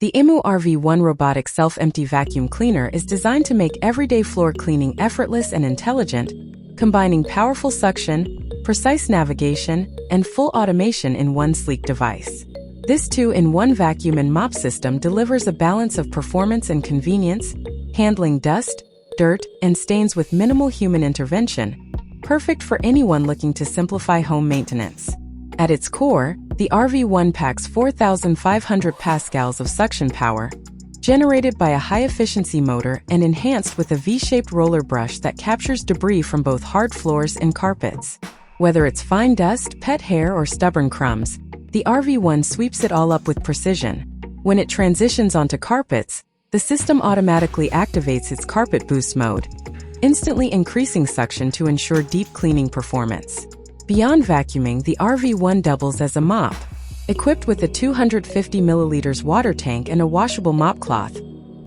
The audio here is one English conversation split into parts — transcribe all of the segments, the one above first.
The Imou RV1 Robotic Self-Empty Vacuum Cleaner is designed to make everyday floor cleaning effortless and intelligent, combining powerful suction, precise navigation, and full automation in one sleek device. This 2-in-1 vacuum and mop system delivers a balance of performance and convenience, handling dust, dirt, and stains with minimal human intervention, perfect for anyone looking to simplify home maintenance. At its core, the RV1 packs 4,500 pascals of suction power, generated by a high-efficiency motor and enhanced with a V-shaped roller brush that captures debris from both hard floors and carpets. Whether it's fine dust, pet hair, or stubborn crumbs, the RV1 sweeps it all up with precision. When it transitions onto carpets, the system automatically activates its carpet boost mode, instantly increasing suction to ensure deep cleaning performance. Beyond vacuuming, the RV1 doubles as a mop. Equipped with a 250 milliliters water tank and a washable mop cloth,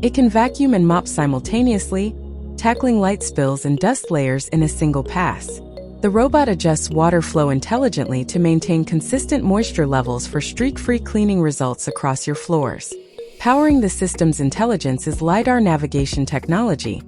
it can vacuum and mop simultaneously, tackling light spills and dust layers in a single pass. The robot adjusts water flow intelligently to maintain consistent moisture levels for streak-free cleaning results across your floors. Powering the system's intelligence is LiDAR navigation technology,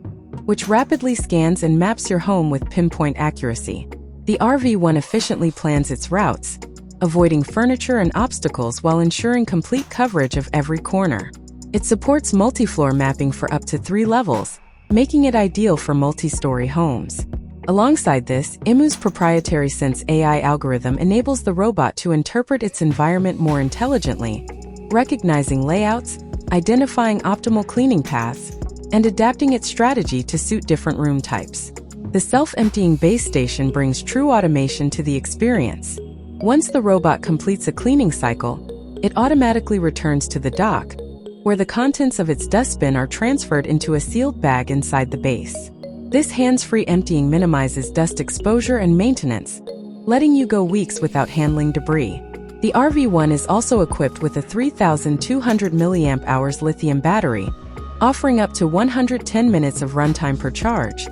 which rapidly scans and maps your home with pinpoint accuracy. The RV1 efficiently plans its routes, avoiding furniture and obstacles while ensuring complete coverage of every corner. It supports multi-floor mapping for up to 3 levels, making it ideal for multi-story homes. Alongside this, Imou's proprietary Sense AI algorithm enables the robot to interpret its environment more intelligently, recognizing layouts, identifying optimal cleaning paths, and adapting its strategy to suit different room types. The self-emptying base station brings true automation to the experience. Once the robot completes a cleaning cycle, it automatically returns to the dock, where the contents of its dustbin are transferred into a sealed bag inside the base. This hands-free emptying minimizes dust exposure and maintenance, letting you go weeks without handling debris. The RV1 is also equipped with a 3,200 mAh lithium battery, offering up to 110 minutes of runtime per charge,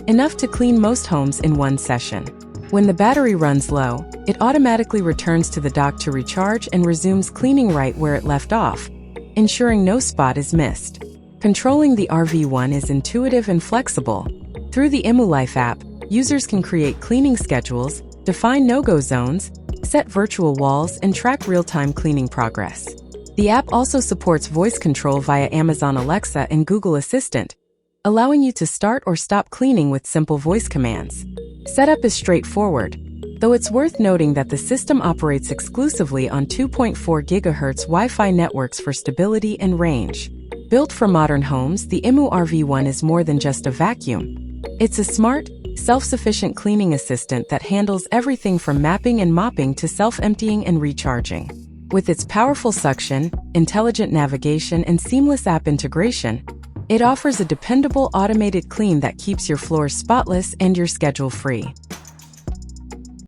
enough to clean most homes in one session. When the battery runs low, it automatically returns to the dock to recharge and resumes cleaning right where it left off, ensuring no spot is missed. Controlling the RV1 is intuitive and flexible. Through the Imou Life app, users can create cleaning schedules, define no-go zones, set virtual walls, and track real-time cleaning progress. The app also supports voice control via Amazon Alexa and Google Assistant, allowing you to start or stop cleaning with simple voice commands. Setup is straightforward, though it's worth noting that the system operates exclusively on 2.4 GHz Wi-Fi networks for stability and range. Built for modern homes, the Imou RV1 is more than just a vacuum. It's a smart, self-sufficient cleaning assistant that handles everything from mapping and mopping to self-emptying and recharging. With its powerful suction, intelligent navigation, and seamless app integration, it offers a dependable automated clean that keeps your floors spotless and your schedule free.